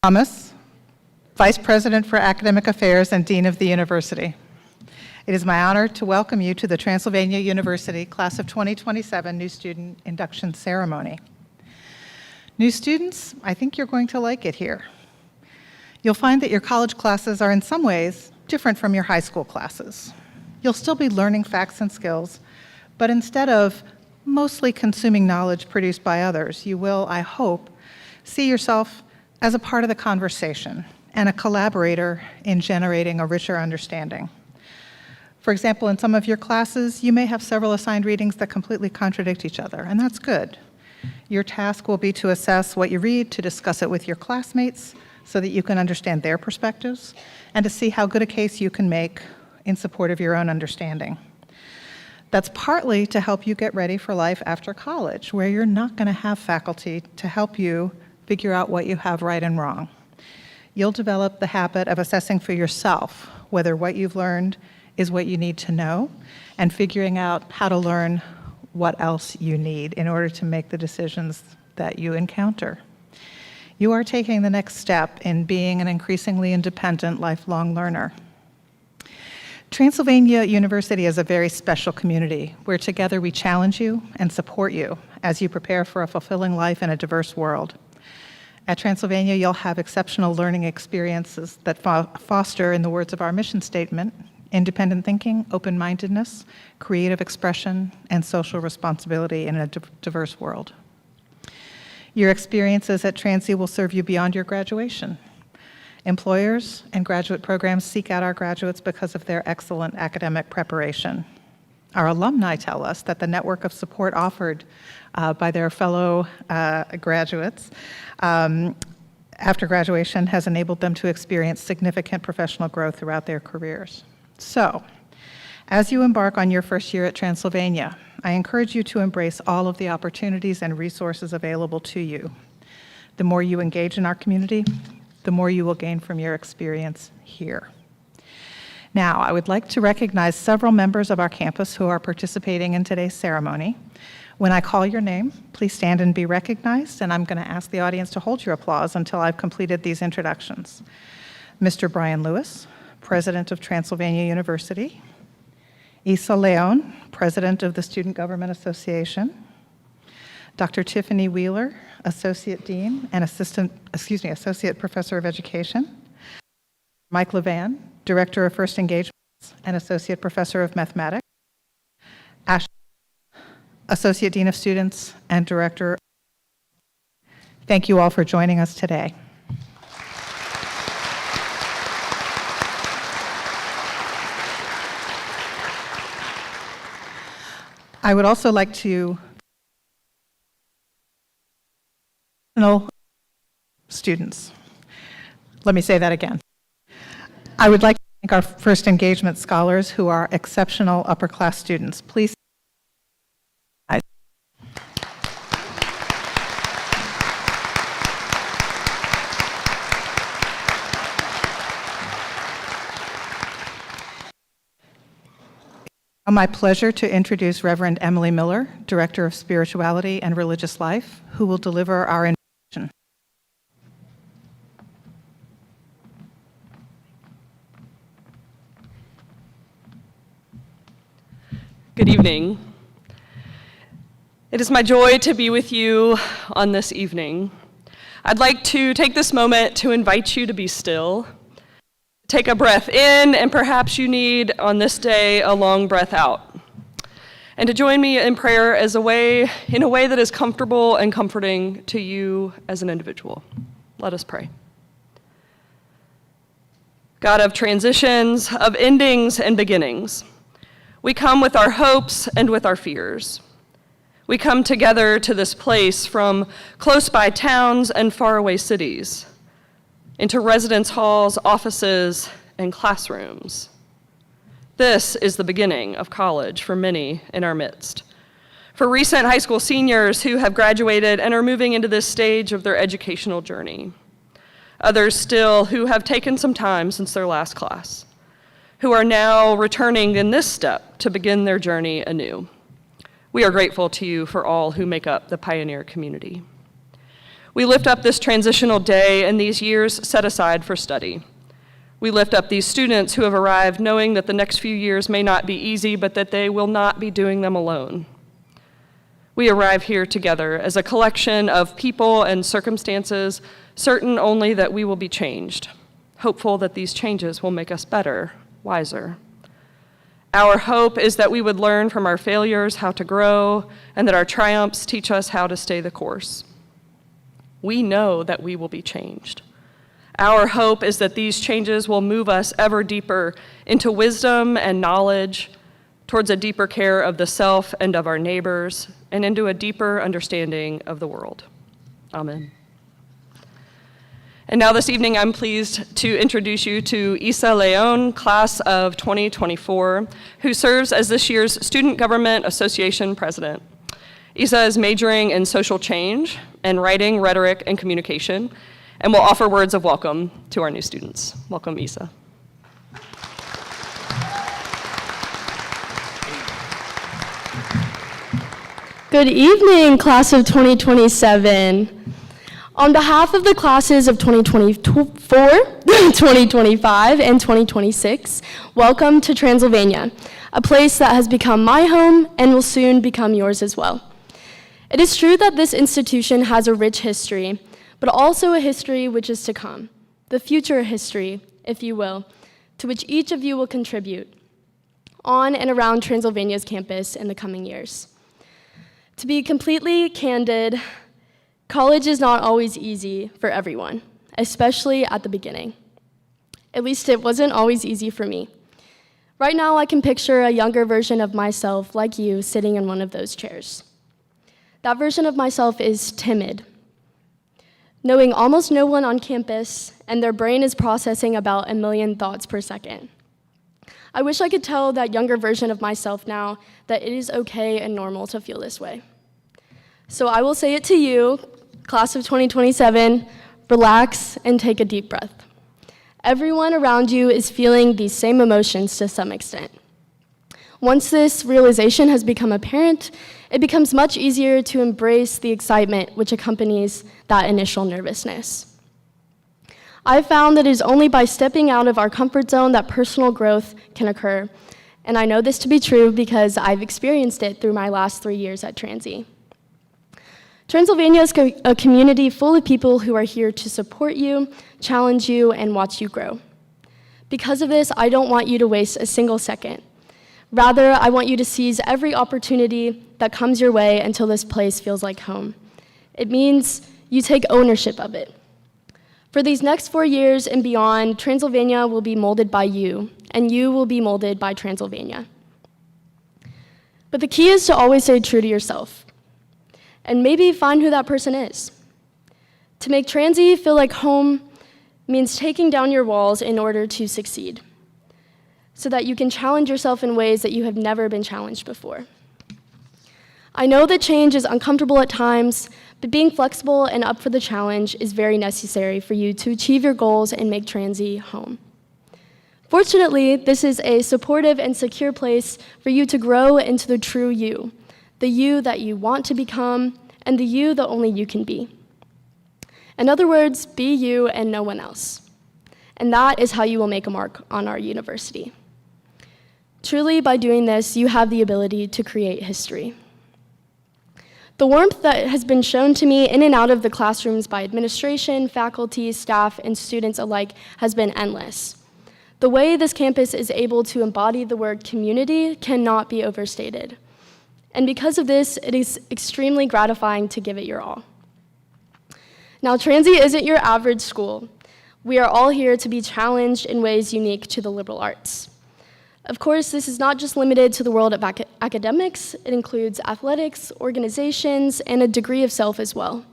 Thomas, Vice President for Academic Affairs and Dean of the University. It is my honor to welcome you to the Transylvania University Class of 2027 New Student Induction Ceremony. New students, I think you're going to like it here. You'll find that your college classes are in some ways different from your high school classes. You'll still be learning facts and skills, but instead of mostly consuming knowledge produced by others, you will, I hope, see yourself as a part of the conversation and a collaborator in generating a richer understanding. For example, in some of your classes, you may have several assigned readings that completely contradict each other, and that's good. Your task will be to assess what you read, to discuss it with your classmates so that you can understand their perspectives, and to see how good a case you can make in support of your own understanding. That's partly to help you get ready for life after college, where you're not going to have faculty to help you figure out what you have right and wrong. You'll develop the habit of assessing for yourself whether what you've learned is what you need to know, and figuring out how to learn what else you need in order to make the decisions that you encounter. You are taking the next step in being an increasingly independent, lifelong learner. Transylvania University is a very special community where together we challenge you and support you as you prepare for a fulfilling life in a diverse world. At Transylvania, you'll have exceptional learning experiences that foster, in the words of our mission statement, independent thinking, open-mindedness, creative expression, and social responsibility in a diverse world. Your experiences at Transy will serve you beyond your graduation. Employers and graduate programs seek out our graduates because of their excellent academic preparation. Our alumni tell us that the network of support offered by their fellow graduates after graduation has enabled them to experience significant professional growth throughout their careers. So, as you embark on your first year at Transylvania, I encourage you to embrace all of the opportunities and resources available to you. The more you engage in our community, the more you will gain from your experience here. Now, I would like to recognize several members of our campus who are participating in today's ceremony. When I call your name, please stand and be recognized, and I'm going to ask the audience to hold your applause until I've completed these introductions. Mr. Brian Lewis, President of Transylvania University. Isa Leon, President of the Student Government Association. Dr. Tiffany Wheeler, Associate Dean and Associate Professor of Education. Mike Levan, Director of First Engagements and Associate Professor of Mathematics. Ash, Associate Dean of Students and Director. Thank you all for joining us today. I would also like to students. Let me say that again. I would like to thank our First Engagement scholars who are exceptional upper-class students. Please. It's my pleasure to introduce Reverend Emily Miller, Director of Spirituality and Religious Life, who will deliver our introduction. Good evening. It is my joy to be with you on this evening. I'd like to take this moment to invite you to be still. Take a breath in, and perhaps you need, on this day, a long breath out. And to join me in prayer in a way that is comfortable and comforting to you as an individual. Let us pray. God of transitions, of endings and beginnings, we come with our hopes and with our fears. We come together to this place from close-by towns and faraway cities, into residence halls, offices, and classrooms. This is the beginning of college for many in our midst. For recent high school seniors who have graduated and are moving into this stage of their educational journey. Others still who have taken some time since their last class, who are now returning in this step to begin their journey anew. We are grateful to you for all who make up the Pioneer community. We lift up this transitional day and these years set aside for study. We lift up these students who have arrived knowing that the next few years may not be easy, but that they will not be doing them alone. We arrive here together as a collection of people and circumstances, certain only that we will be changed, hopeful that these changes will make us better, wiser. Our hope is that we would learn from our failures how to grow, and that our triumphs teach us how to stay the course. We know that we will be changed. Our hope is that these changes will move us ever deeper into wisdom and knowledge, towards a deeper care of the self and of our neighbors, and into a deeper understanding of the world. Amen. And now this evening, I'm pleased to introduce you to Isa Leon, class of 2024, who serves as this year's Student Government Association president. Isa is majoring in social change and writing, rhetoric, and communication, and will offer words of welcome to our new students. Welcome, Isa. Good evening, class of 2027. On behalf of the classes of 2024, 2025, and 2026, welcome to Transylvania, a place that has become my home and will soon become yours as well. It is true that this institution has a rich history, but also a history which is to come, the future history, if you will, to which each of you will contribute on and around Transylvania's campus in the coming years. To be completely candid, college is not always easy for everyone, especially at the beginning. At least it wasn't always easy for me. Right now, I can picture a younger version of myself, like you, sitting in one of those chairs. That version of myself is timid, knowing almost no one on campus, and their brain is processing about 1 million thoughts per second. I wish I could tell that younger version of myself now that it is okay and normal to feel this way. So I will say it to you, class of 2027, relax and take a deep breath. Everyone around you is feeling these same emotions to some extent. Once this realization has become apparent, it becomes much easier to embrace the excitement which accompanies that initial nervousness. I've found that it is only by stepping out of our comfort zone that personal growth can occur, and I know this to be true because I've experienced it through my last 3 years at Transy. Transylvania is a community full of people who are here to support you, challenge you, and watch you grow. Because of this, I don't want you to waste a single second. Rather, I want you to seize every opportunity that comes your way until this place feels like home. It means you take ownership of it. For these next 4 years and beyond, Transylvania will be molded by you, and you will be molded by Transylvania. But the key is to always stay true to yourself, and maybe find who that person is. To make Transy feel like home means taking down your walls in order to succeed, so that you can challenge yourself in ways that you have never been challenged before. I know that change is uncomfortable at times, but being flexible and up for the challenge is very necessary for you to achieve your goals and make Transy home. Fortunately, this is a supportive and secure place for you to grow into the true you, the you that you want to become, and the you that only you can be. In other words, be you and no one else. And that is how you will make a mark on our university. Truly, by doing this, you have the ability to create history. The warmth that has been shown to me in and out of the classrooms by administration, faculty, staff, and students alike has been endless. The way this campus is able to embody the word community cannot be overstated. And because of this, it is extremely gratifying to give it your all. Now, Transy isn't your average school. We are all here to be challenged in ways unique to the liberal arts. Of course, this is not just limited to the world of academics. It includes athletics, organizations, and a degree of self as well.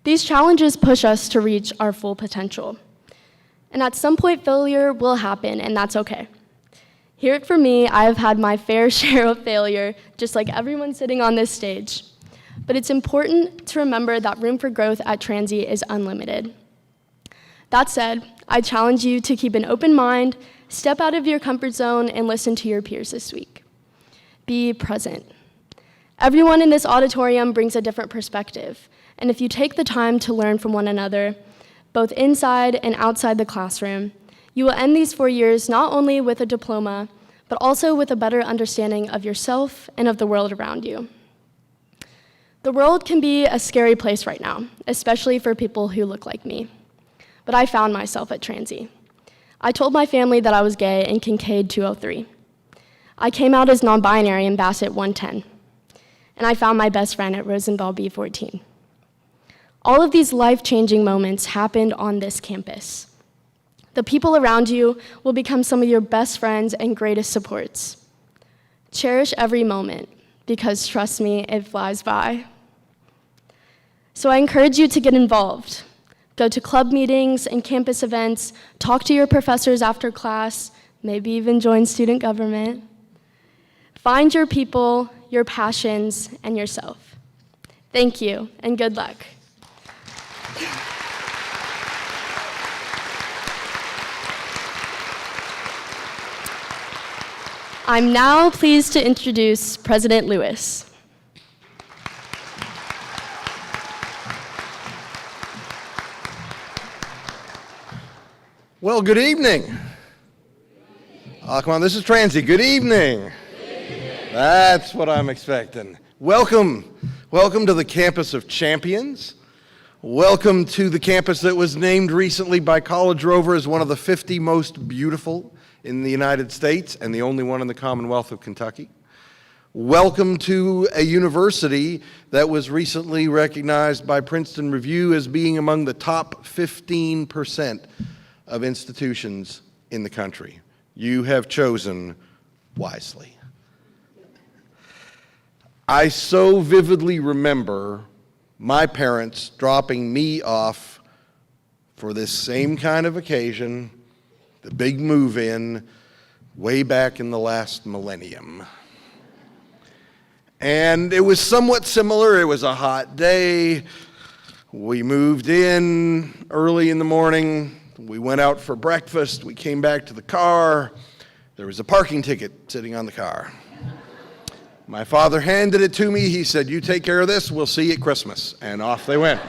These challenges push us to reach our full potential. And at some point, failure will happen, and that's okay. Hear it from me, I have had my fair share of failure, just like everyone sitting on this stage. But it's important to remember that room for growth at Transy is unlimited. That said, I challenge you to keep an open mind, step out of your comfort zone, and listen to your peers this week. Be present. Everyone in this auditorium brings a different perspective, and if you take the time to learn from one another, both inside and outside the classroom, you will end these 4 years not only with a diploma, but also with a better understanding of yourself and of the world around you. The world can be a scary place right now, especially for people who look like me. But I found myself at Transy. I told my family that I was gay in Kincaid 203. I came out as non-binary in Bassett 110. And I found my best friend at Rosenthal B14. All of these life-changing moments happened on this campus. The people around you will become some of your best friends and greatest supports. Cherish every moment, because trust me, it flies by. So I encourage you to get involved. Go to club meetings and campus events, talk to your professors after class, maybe even join student government. Find your people, your passions, and yourself. Thank you, and good luck. I'm now pleased to introduce President Lewis. Well, good evening. Oh, come on, this is Transy. Good evening. That's what I'm expecting. Welcome to the campus of champions. Welcome to the campus that was named recently by College Rover as one of the 50 most beautiful in the United States and the only one in the Commonwealth of Kentucky. Welcome to a university that was recently recognized by Princeton Review as being among the top 15% of institutions in the country. You have chosen wisely. I so vividly remember my parents dropping me off for this same kind of occasion, the big move-in, way back in the last millennium. And it was somewhat similar. It was a hot day. We moved in early in the morning. We went out for breakfast. We came back to the car. There was a parking ticket sitting on the car. My father handed it to me. He said, "You take care of this. We'll see you at Christmas." And off they went.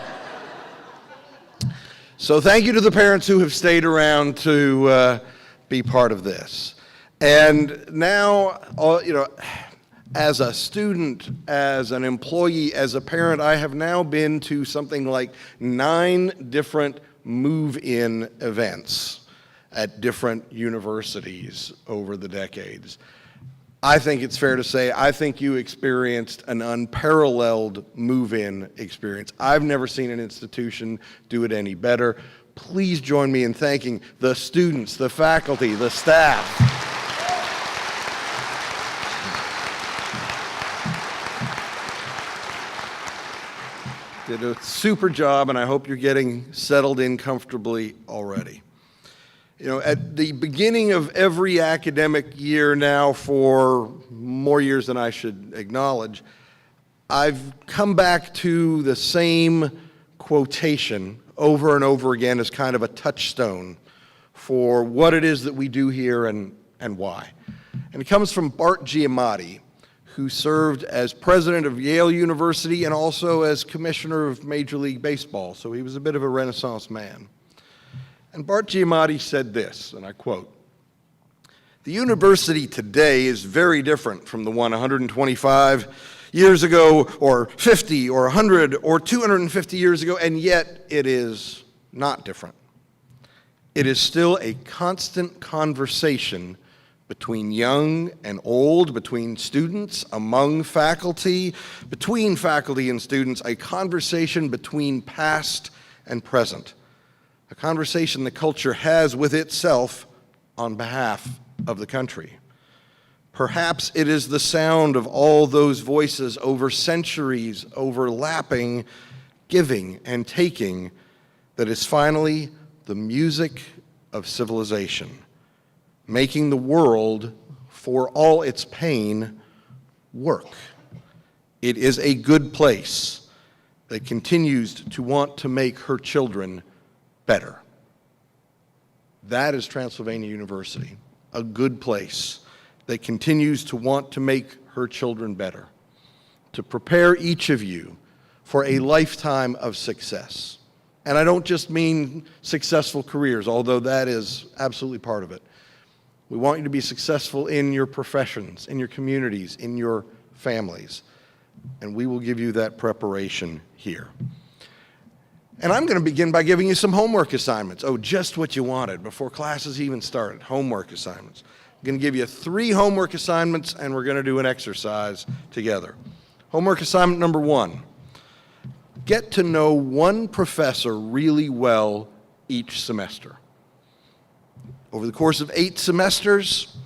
So thank you to the parents who have stayed around to be part of this. And now, as a student, as an employee, as a parent, I have now been to something like 9 different move-in events at different universities over the decades. I think it's fair to say, I think you experienced an unparalleled move-in experience. I've never seen an institution do it any better. Please join me in thanking the students, the faculty, the staff. Did a super job, and I hope you're getting settled in comfortably already. At the beginning of every academic year now for more years than I should acknowledge, I've come back to the same quotation over and over again as kind of a touchstone for what it is that we do here and why. And it comes from Bart Giamatti, who served as president of Yale University and also as commissioner of Major League Baseball, so he was a bit of a Renaissance man. And Bart Giamatti said this, and I quote, "The university today is very different from the one 125 years ago, or 50, or 100, or 250 years ago, and yet it is not different. It is still a constant conversation between young and old, between students, among faculty, between faculty and students, a conversation between past and present. A conversation the culture has with itself on behalf of the country. Perhaps it is the sound of all those voices over centuries, overlapping, giving and taking, that is finally the music of civilization, making the world, for all its pain, work. It is a good place that continues to want to make her children better." That is Transylvania University, a good place that continues to want to make her children better, to prepare each of you for a lifetime of success. And I don't just mean successful careers, although that is absolutely part of it. We want you to be successful in your professions, in your communities, in your families. And we will give you that preparation here. And I'm going to begin by giving you some homework assignments. Oh, just what you wanted before classes even started, homework assignments. I'm going to give you 3 homework assignments, and we're going to do an exercise together. Homework assignment number 1, get to know one professor really well each semester. Over the course of 8 semesters,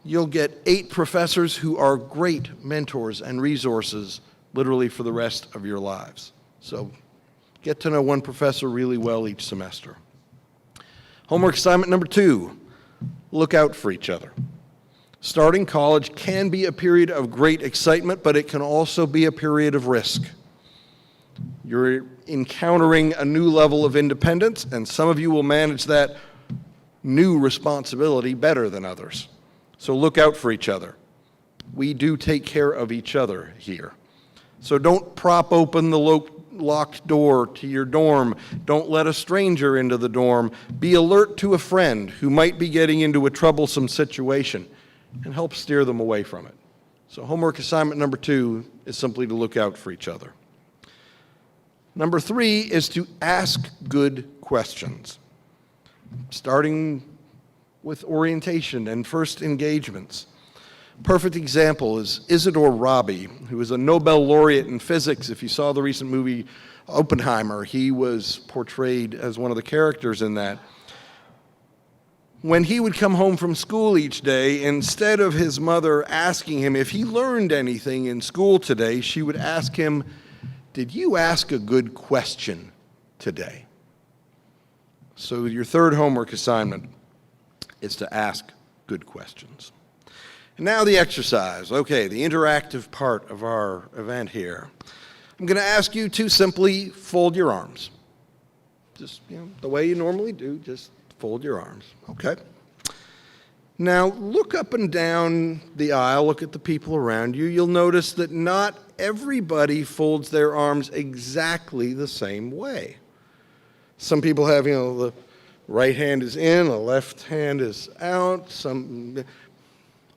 you'll get 8 professors who are great mentors and resources literally for the rest of your lives. So get to know one professor really well each semester. Homework assignment number 2, look out for each other. Starting college can be a period of great excitement, but it can also be a period of risk. You're encountering a new level of independence, and some of you will manage that new responsibility better than others. So look out for each other. We do take care of each other here. So don't prop open the locked door to your dorm. Don't let a stranger into the dorm. Be alert to a friend who might be getting into a troublesome situation and help steer them away from it. So homework assignment number 2 is simply to look out for each other. Number 3 is to ask good questions, starting with orientation and first engagements. Perfect example is Isidore Rabi, who is a Nobel laureate in physics. If you saw the recent movie Oppenheimer, he was portrayed as one of the characters in that. When he would come home from school each day, instead of his mother asking him if he learned anything in school today, she would ask him, "Did you ask a good question today?" So your third homework assignment is to ask good questions. And now the exercise. Okay, the interactive part of our event here. I'm going to ask you to simply fold your arms. Just, the way you normally do, just fold your arms, okay? Now, look up and down the aisle, look at the people around you. You'll notice that not everybody folds their arms exactly the same way. Some people have, the right hand is in, the left hand is out, some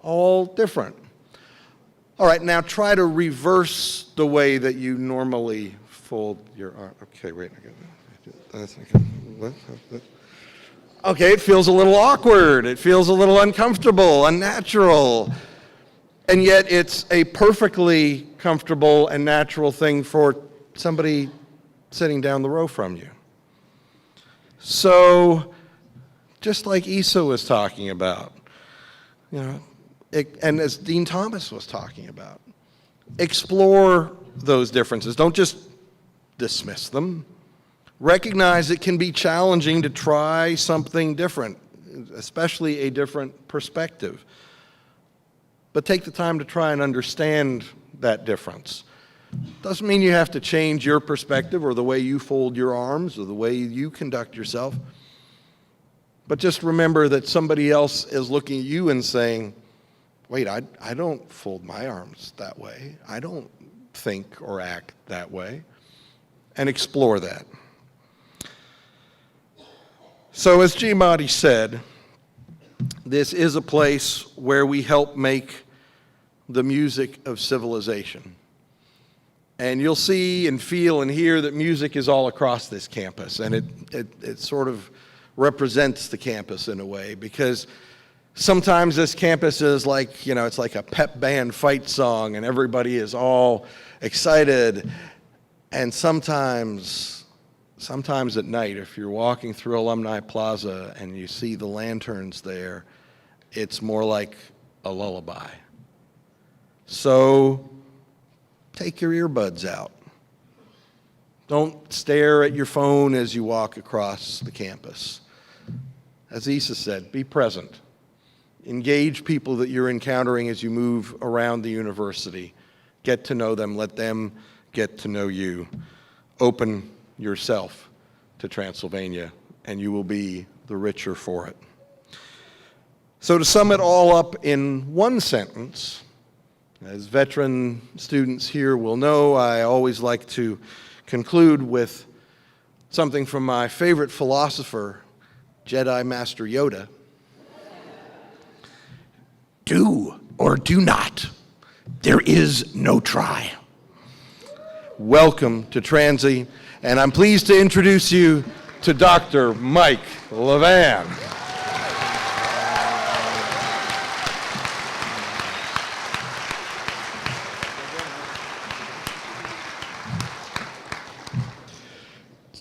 all different. All right, now try to reverse the way that you normally fold your arm. Okay, wait. Okay, it feels a little awkward. It feels a little uncomfortable, unnatural. And yet it's a perfectly comfortable and natural thing for somebody sitting down the row from you. So, just like Isa was talking about, and as Dean Thomas was talking about, explore those differences. Don't just dismiss them. Recognize it can be challenging to try something different, especially a different perspective. But take the time to try and understand that difference. Doesn't mean you have to change your perspective or the way you fold your arms or the way you conduct yourself. But just remember that somebody else is looking at you and saying, wait, I don't fold my arms that way. I don't think or act that way. And explore that. So as G. Mahdi said, this is a place where we help make the music of civilization. And you'll see and feel and hear that music is all across this campus, and it sort of represents the campus in a way, because sometimes this campus is like, it's like a pep band fight song, and everybody is all excited. And sometimes at night, if you're walking through Alumni Plaza and you see the lanterns there, it's more like a lullaby. So take your earbuds out. Don't stare at your phone as you walk across the campus. As Isa said, be present. Engage people that you're encountering as you move around the university. Get to know them. Let them get to know you. Open yourself to Transylvania, and you will be the richer for it. So to sum it all up in one sentence, As veteran students here will know, I always like to conclude with something from my favorite philosopher, Jedi Master Yoda. Do or do not. There is no try. Welcome to Transy, and I'm pleased to introduce you to Dr. Mike Levan.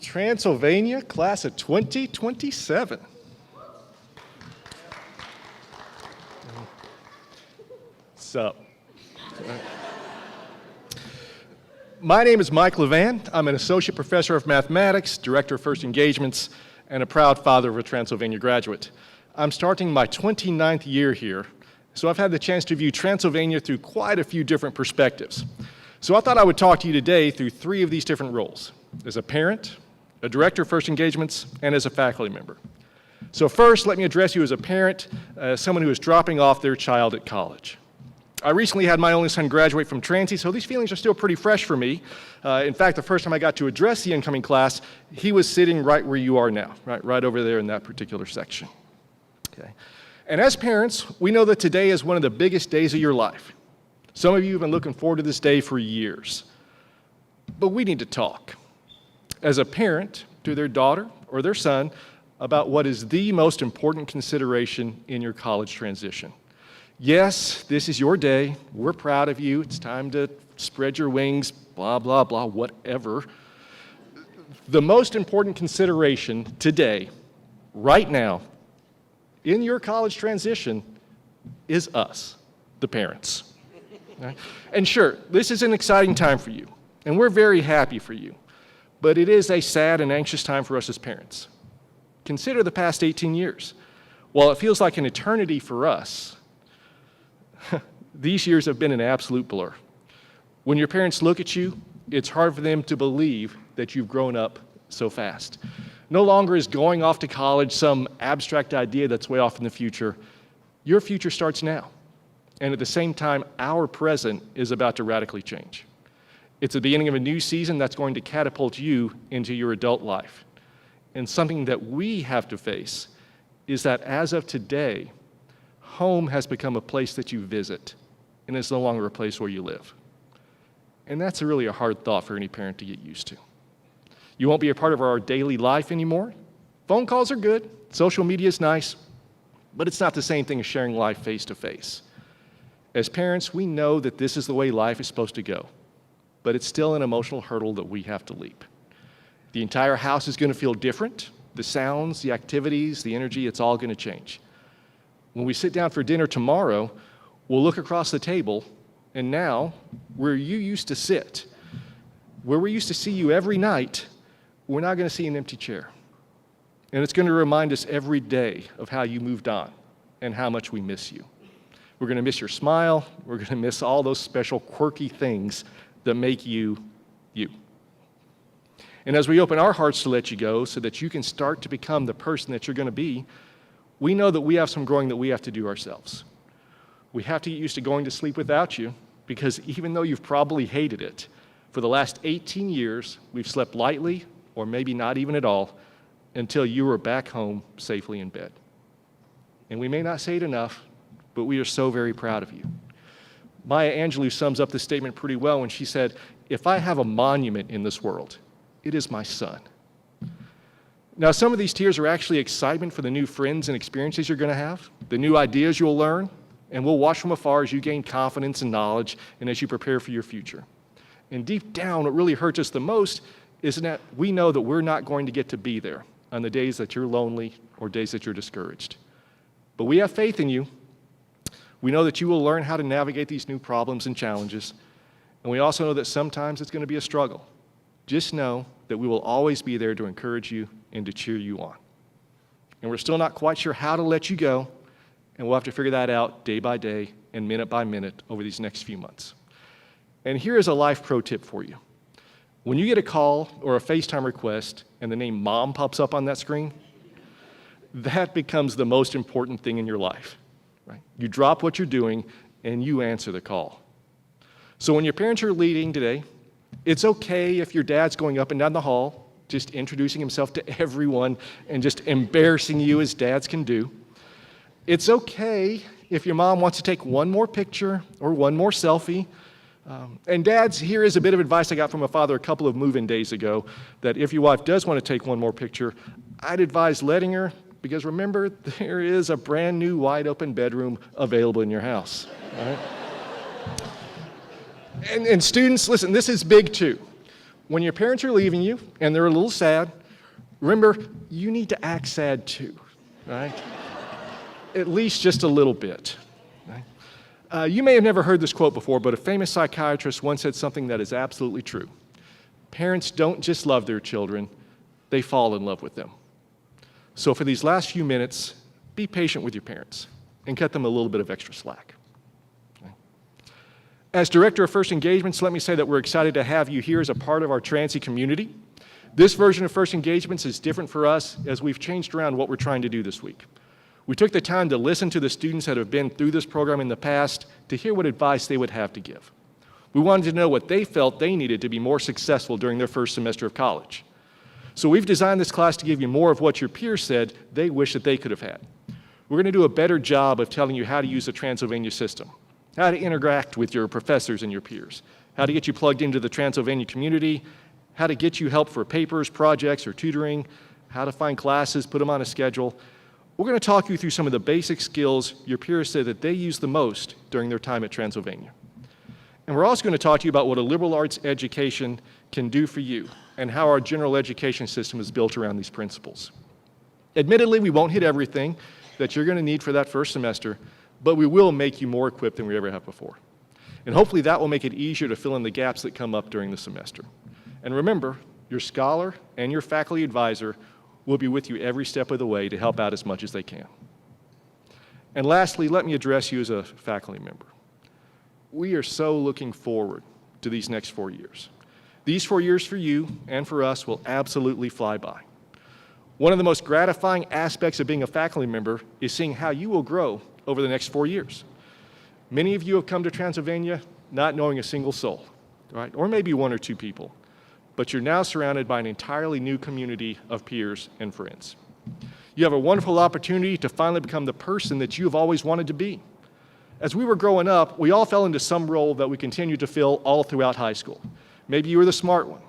Transylvania, class of 2027. What's up? My name is Mike Levan. I'm an associate professor of mathematics, director of first engagements, and a proud father of a Transylvania graduate. I'm starting my 29th year here, so I've had the chance to view Transylvania through quite a few different perspectives. So I thought I would talk to you today through 3 of these different roles: as a parent, a director of first engagements, and as a faculty member. So first, let me address you as a parent, someone who is dropping off their child at college. I recently had my only son graduate from Transy, so these feelings are still pretty fresh for me. In fact, the first time I got to address the incoming class, he was sitting right where you are now, right over there in that particular section. Okay. And as parents, we know that today is one of the biggest days of your life. Some of you have been looking forward to this day for years. But we need to talk, as a parent, to their daughter or their son about what is the most important consideration in your college transition. Yes, this is your day. We're proud of you. It's time to spread your wings, blah, blah, blah, whatever. The most important consideration today, right now, in your college transition is us, the parents. Right? And sure, this is an exciting time for you, and we're very happy for you. But it is a sad and anxious time for us as parents. Consider the past 18 years. While it feels like an eternity for us, these years have been an absolute blur. When your parents look at you, it's hard for them to believe that you've grown up so fast. No longer is going off to college some abstract idea that's way off in the future. Your future starts now. And at the same time, our present is about to radically change. It's the beginning of a new season that's going to catapult you into your adult life. And something that we have to face is that as of today, home has become a place that you visit, and it's no longer a place where you live. And that's really a hard thought for any parent to get used to. You won't be a part of our daily life anymore. Phone calls are good, social media is nice, but it's not the same thing as sharing life face to face. As parents, we know that this is the way life is supposed to go, but it's still an emotional hurdle that we have to leap. The entire house is going to feel different. The sounds, the activities, the energy, it's all going to change. When we sit down for dinner tomorrow, we'll look across the table, and now, where you used to sit, where we used to see you every night, we're not going to see an empty chair. And it's going to remind us every day of how you moved on and how much we miss you. We're going to miss your smile. We're going to miss all those special, quirky things that make you, you. And as we open our hearts to let you go so that you can start to become the person that you're going to be, we know that we have some growing that we have to do ourselves. We have to get used to going to sleep without you, because even though you've probably hated it, for the last 18 years, we've slept lightly, or maybe not even at all, until you were back home safely in bed. And we may not say it enough, but we are so very proud of you. Maya Angelou sums up this statement pretty well when she said, "If I have a monument in this world, it is my son." Now, some of these tears are actually excitement for the new friends and experiences you're going to have, the new ideas you'll learn, and we'll watch from afar as you gain confidence and knowledge and as you prepare for your future. And deep down, what really hurts us the most is that we know that we're not going to get to be there on the days that you're lonely or days that you're discouraged. But we have faith in you. We know that you will learn how to navigate these new problems and challenges, and we also know that sometimes it's going to be a struggle. Just know that we will always be there to encourage you and to cheer you on. And we're still not quite sure how to let you go, and we'll have to figure that out day by day and minute by minute over these next few months. And here is a life pro tip for you. When you get a call or a FaceTime request and the name Mom pops up on that screen, that becomes the most important thing in your life. Right? You drop what you're doing and you answer the call. So when your parents are leading today, it's okay if your dad's going up and down the hall, just introducing himself to everyone and just embarrassing you as dads can do. It's okay if your mom wants to take one more picture or one more selfie. And dads, here is a bit of advice I got from a father a couple of move-in days ago, that if your wife does want to take one more picture, I'd advise letting her, because remember, there is a brand new wide open bedroom available in your house. All right? And students, listen, this is big too. When your parents are leaving you and they're a little sad, remember, you need to act sad too, right? At least just a little bit. Right? You may have never heard this quote before, but a famous psychiatrist once said something that is absolutely true. Parents don't just love their children, they fall in love with them. So for these last few minutes, be patient with your parents and cut them a little bit of extra slack. As Director of First Engagements, let me say that we're excited to have you here as a part of our Transy community. This version of First Engagements is different for us as we've changed around what we're trying to do this week. We took the time to listen to the students that have been through this program in the past to hear what advice they would have to give. We wanted to know what they felt they needed to be more successful during their first semester of college. So we've designed this class to give you more of what your peers said they wish that they could have had. We're going to do a better job of telling you how to use the Transylvania system, how to interact with your professors and your peers, how to get you plugged into the Transylvania community, how to get you help for papers, projects, or tutoring, how to find classes, put them on a schedule. We're going to talk you through some of the basic skills your peers said that they use the most during their time at Transylvania. And we're also going to talk to you about what a liberal arts education can do for you and how our general education system is built around these principles. Admittedly, we won't hit everything that you're going to need for that first semester, but we will make you more equipped than we ever have before. And hopefully that will make it easier to fill in the gaps that come up during the semester. And remember, your scholar and your faculty advisor will be with you every step of the way to help out as much as they can. And lastly, let me address you as a faculty member. We are so looking forward to these next 4 years. These 4 years for you and for us will absolutely fly by. One of the most gratifying aspects of being a faculty member is seeing how you will grow over the next 4 years. Many of you have come to Transylvania not knowing a single soul, right? Or maybe one or two people, but you're now surrounded by an entirely new community of peers and friends. You have a wonderful opportunity to finally become the person that you have always wanted to be. As we were growing up, we all fell into some role that we continued to fill all throughout high school. Maybe you were the smart one,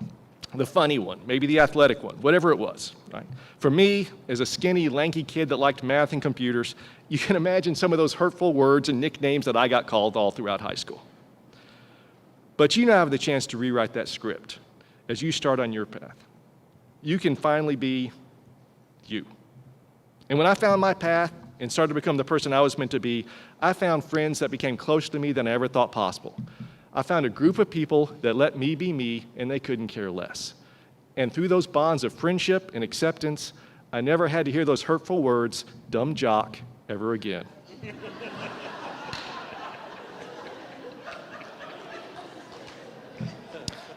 the funny one, maybe the athletic one, whatever it was, right? For me, as a skinny, lanky kid that liked math and computers, you can imagine some of those hurtful words and nicknames that I got called all throughout high school. But you now have the chance to rewrite that script as you start on your path. You can finally be you. And when I found my path and started to become the person I was meant to be, I found friends that became closer to me than I ever thought possible. I found a group of people that let me be me, and they couldn't care less. And through those bonds of friendship and acceptance, I never had to hear those hurtful words, dumb jock, ever again.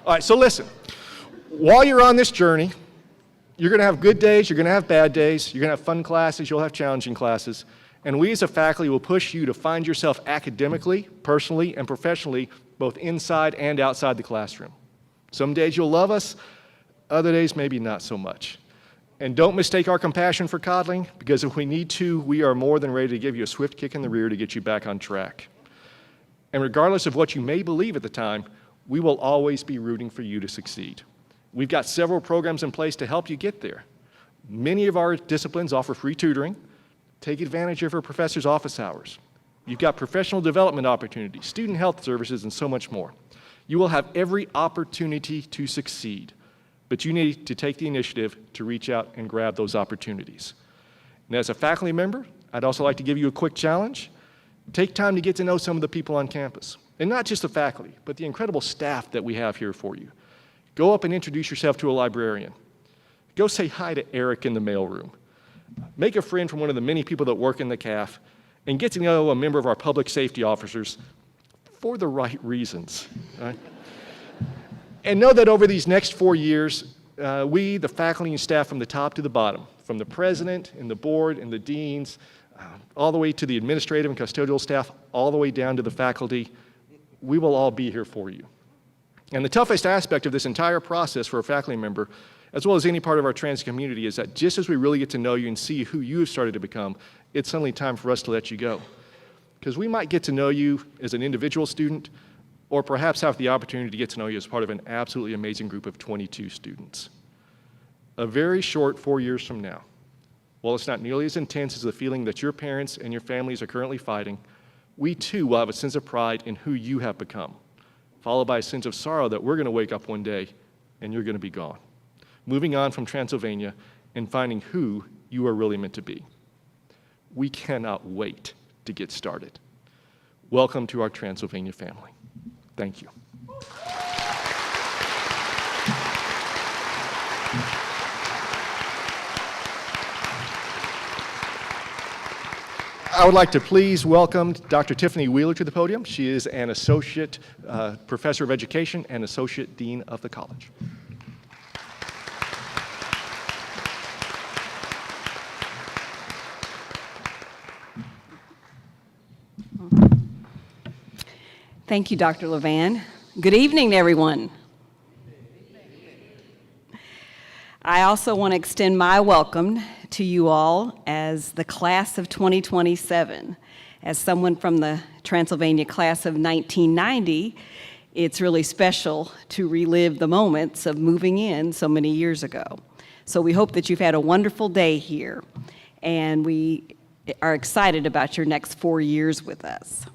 All right, so listen. While you're on this journey, you're going to have good days, you're going to have bad days, you're going to have fun classes, you'll have challenging classes, and we as a faculty will push you to find yourself academically, personally, and professionally, both inside and outside the classroom. Some days you'll love us, other days maybe not so much. And don't mistake our compassion for coddling, because if we need to, we are more than ready to give you a swift kick in the rear to get you back on track. And regardless of what you may believe at the time, we will always be rooting for you to succeed. We've got several programs in place to help you get there. Many of our disciplines offer free tutoring. Take advantage of our professors' office hours. You've got professional development opportunities, student health services, and so much more. You will have every opportunity to succeed, but you need to take the initiative to reach out and grab those opportunities. And as a faculty member, I'd also like to give you a quick challenge. Take time to get to know some of the people on campus, and not just the faculty, but the incredible staff that we have here for you. Go up and introduce yourself to a librarian. Go say hi to Eric in the mailroom. Make a friend from one of the many people that work in the CAF, and get to know a member of our public safety officers for the right reasons. Right? And know that over these next 4 years, we, the faculty and staff from the top to the bottom, from the president and the board and the deans, all the way to the administrative and custodial staff, all the way down to the faculty, we will all be here for you. And the toughest aspect of this entire process for a faculty member, as well as any part of our trans community, is that just as we really get to know you and see who you have started to become, it's suddenly time for us to let you go. Because we might get to know you as an individual student, or perhaps have the opportunity to get to know you as part of an absolutely amazing group of 22 students. A very short 4 years from now, while it's not nearly as intense as the feeling that your parents and your families are currently fighting, we too will have a sense of pride in who you have become, followed by a sense of sorrow that we're going to wake up one day and you're going to be gone. Moving on from Transylvania and finding who you are really meant to be. We cannot wait to get started. Welcome to our Transylvania family. Thank you. I would like to please welcome Dr. Tiffany Wheeler to the podium. She is an Associate Professor of Education and Associate Dean of the college. Thank you, Dr. Levan. Good evening, everyone. I also want to extend my welcome to you all as the class of 2027. As someone from the Transylvania class of 1990, it's really special to relive the moments of moving in so many years ago. So we hope that you've had a wonderful day here, and we are excited about your next 4 years with us.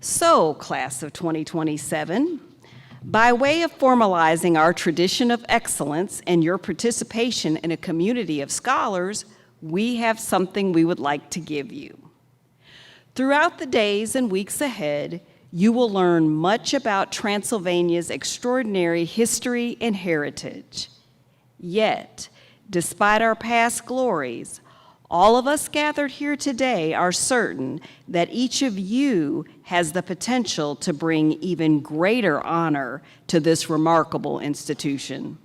So, class of 2027, by way of formalizing our tradition of excellence and your participation in a community of scholars, we have something we would like to give you. Throughout the days and weeks ahead, you will learn much about Transylvania's extraordinary history and heritage. Yet, despite our past glories, all of us gathered here today are certain that each of you has the potential to bring even greater honor to this remarkable institution.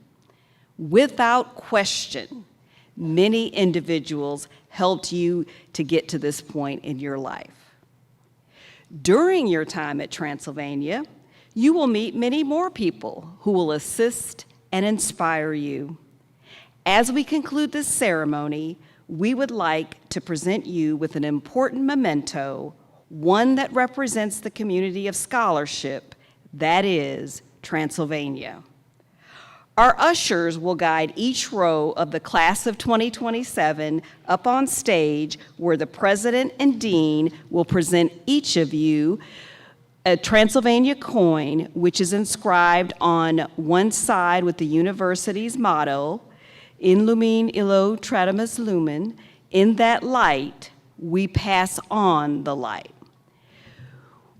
Without question, many individuals helped you to get to this point in your life. During your time at Transylvania, you will meet many more people who will assist and inspire you. As we conclude this ceremony, we would like to present you with an important memento, one that represents the community of scholarship, that is, Transylvania. Our ushers will guide each row of the class of 2027 up on stage, where the president and dean will present each of you a Transylvania coin, which is inscribed on one side with the university's motto, In lumine illo tradimus lumen, in that light, we pass on the light.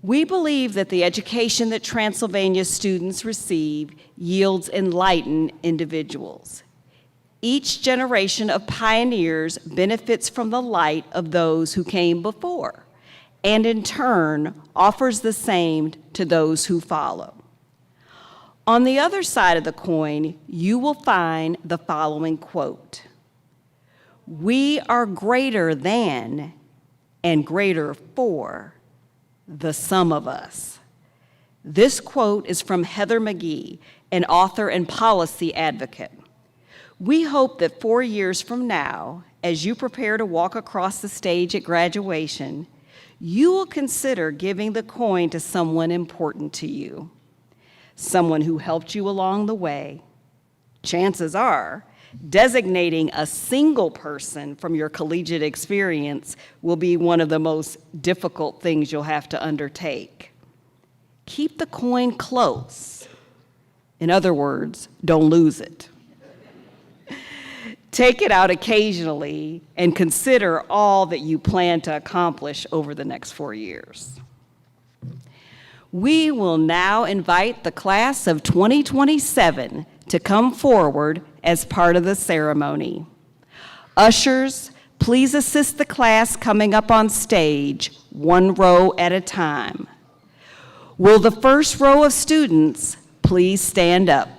We believe that the education that Transylvania students receive yields enlightened individuals. Each generation of pioneers benefits from the light of those who came before, and in turn offers the same to those who follow. On the other side of the coin, you will find the following quote: "We are greater than and greater for the sum of us." This quote is from Heather McGee, an author and policy advocate. We hope that 4 years from now, as you prepare to walk across the stage at graduation, you will consider giving the coin to someone important to you. Someone who helped you along the way. Chances are, designating a single person from your collegiate experience will be one of the most difficult things you'll have to undertake. Keep the coin close. In other words, don't lose it. Take it out occasionally and consider all that you plan to accomplish over the next 4 years. We will now invite the class of 2027 to come forward as part of the ceremony. Ushers, please assist the class coming up on stage, one row at a time. Will the first row of students please stand up?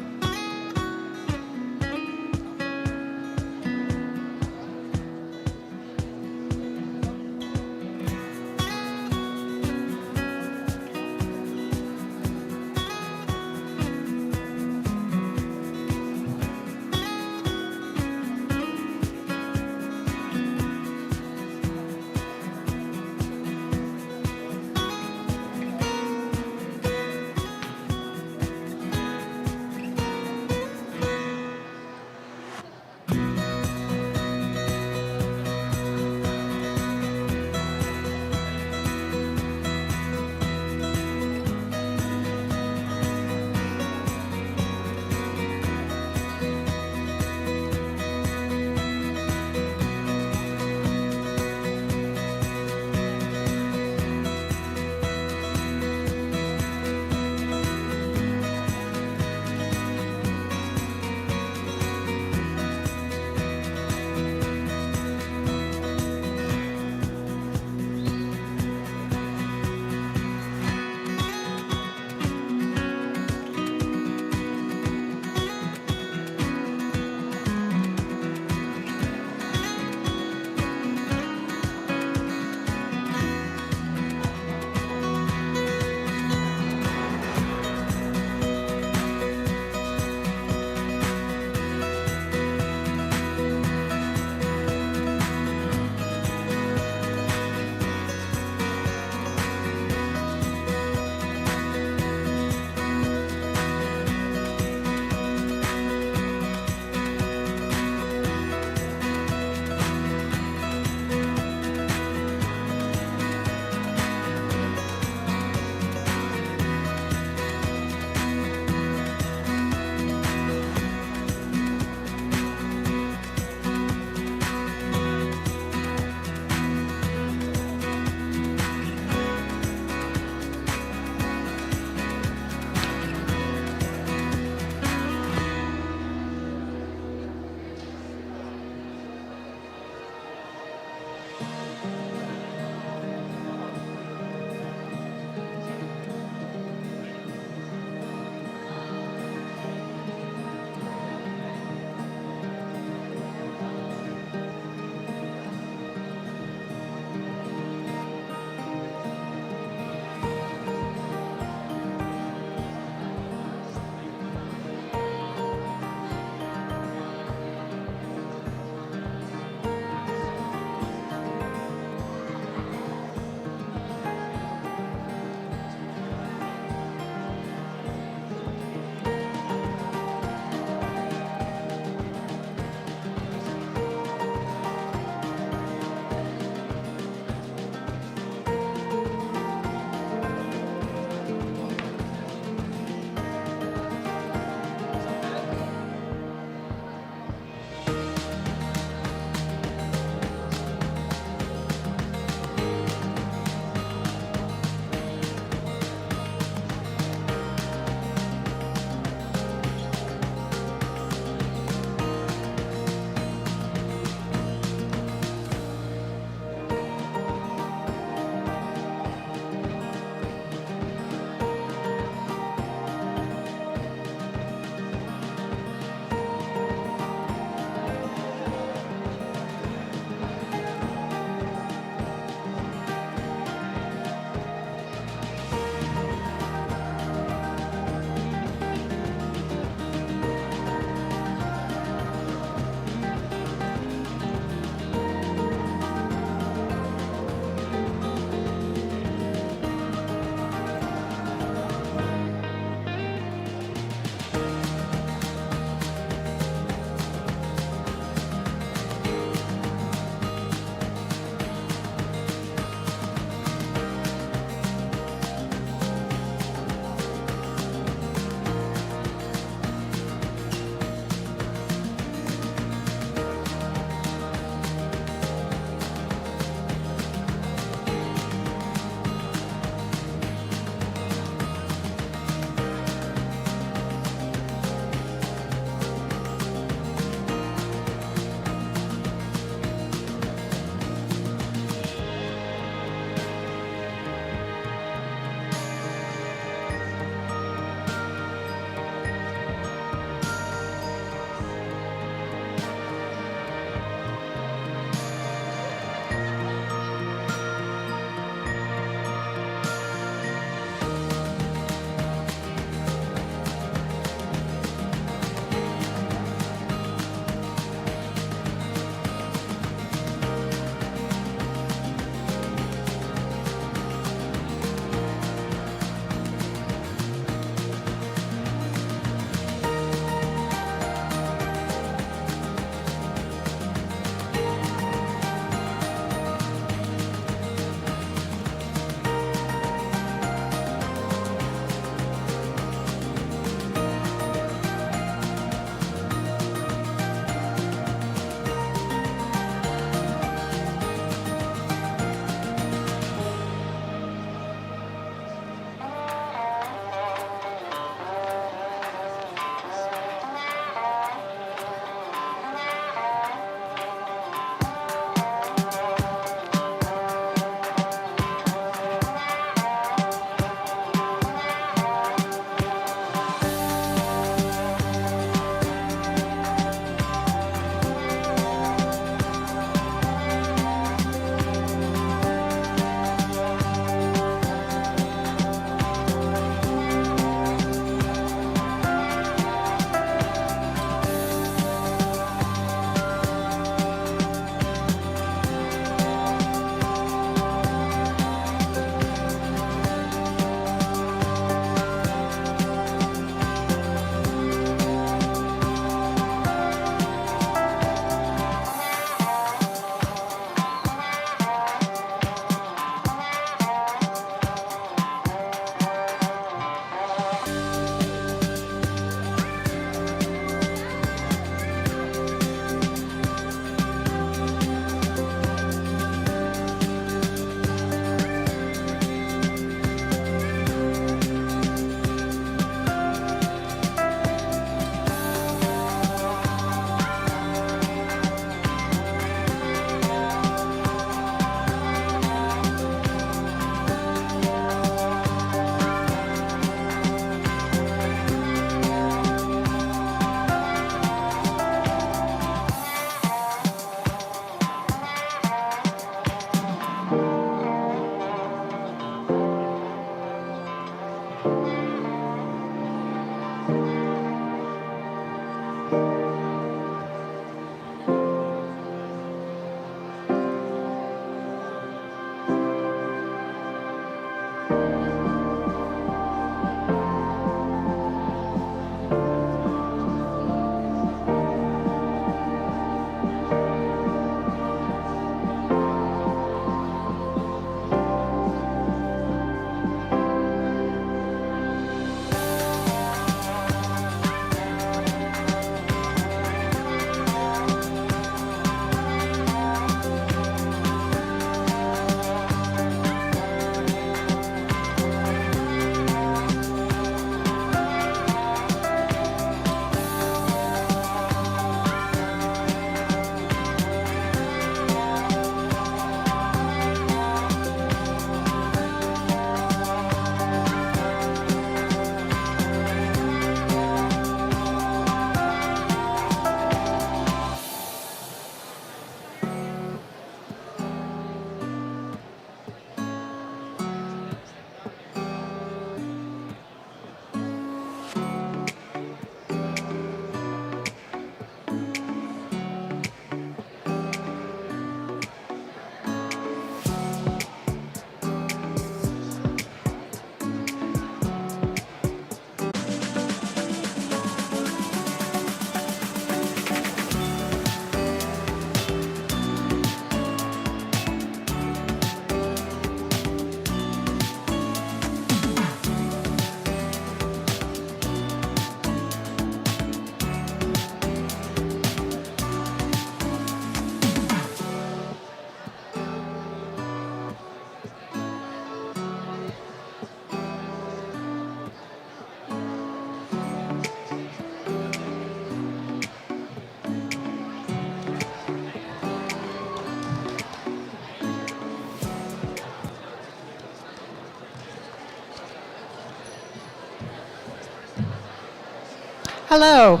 Hello.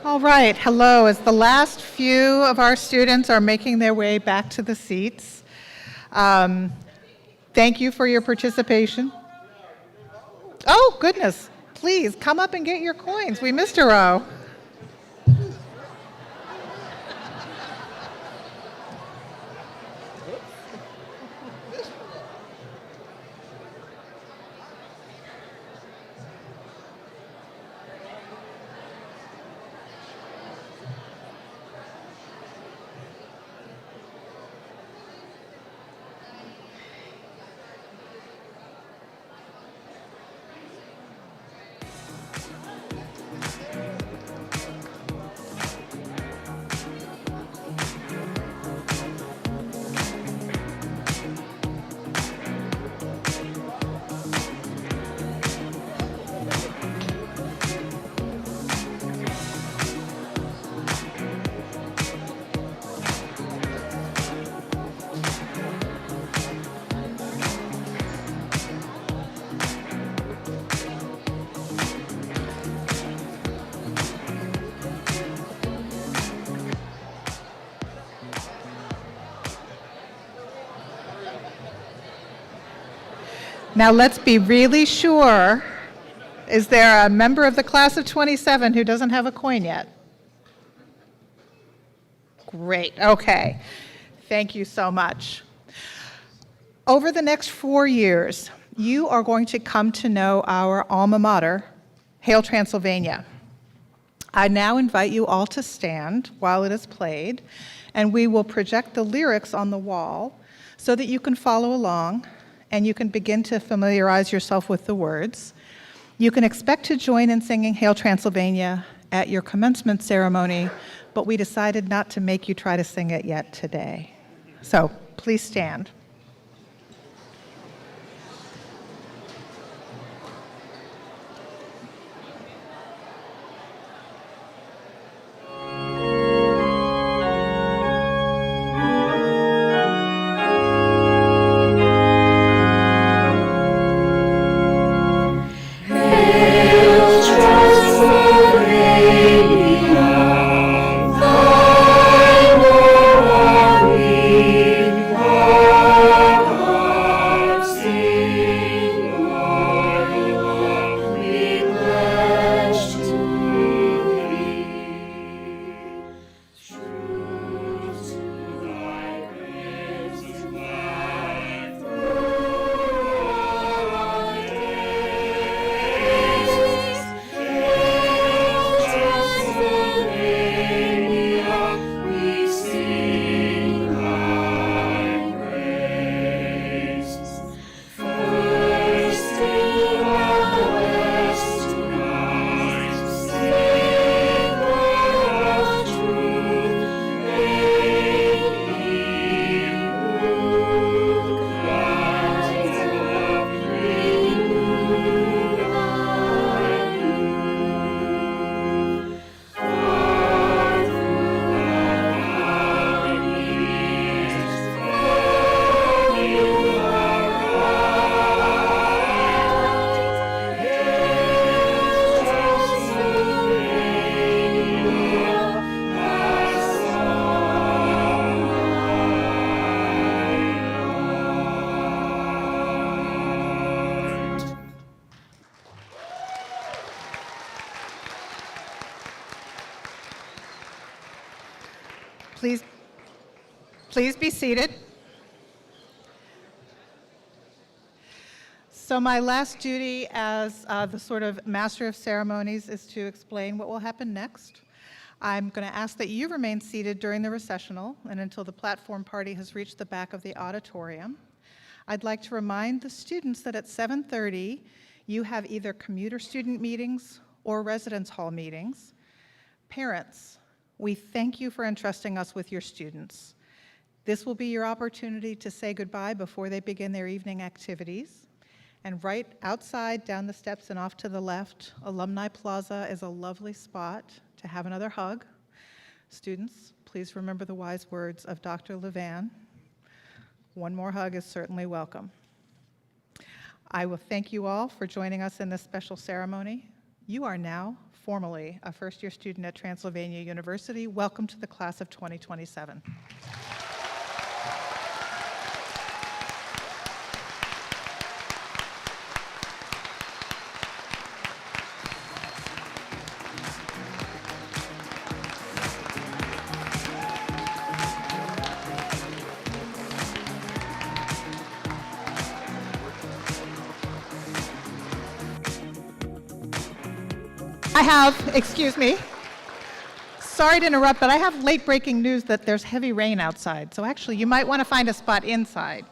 All right, hello. As the last few of our students are making their way back to the seats, thank you for your participation. Oh, goodness. Please, come up and get your coins. We missed a row. Now let's be really sure. Is there a member of the class of 27 who doesn't have a coin yet? Great, okay. Thank you so much. Over the next 4 years, you are going to come to know our alma mater, Hail Transylvania. I now invite you all to stand while it is played, and we will project the lyrics on the wall so that you can follow along and you can begin to familiarize yourself with the words. You can expect to join in singing Hail Transylvania at your commencement ceremony, but we decided not to make you try to sing it yet today. So please stand. Please be seated. So my last duty as the sort of master of ceremonies is to explain what will happen next. I'm going to ask that you remain seated during the recessional and until the platform party has reached the back of the auditorium. I'd like to remind the students that at 7:30, you have either commuter student meetings or residence hall meetings. Parents, we thank you for entrusting us with your students. This will be your opportunity to say goodbye before they begin their evening activities. And right outside, down the steps and off to the left, Alumni Plaza is a lovely spot to have another hug. Students, please remember the wise words of Dr. Levan. One more hug is certainly welcome. I will thank you all for joining us in this special ceremony. You are now formally a first-year student at Transylvania University. Welcome to the class of 2027. Excuse me. Sorry to interrupt, but I have late breaking news that there's heavy rain outside. So actually, you might want to find a spot inside.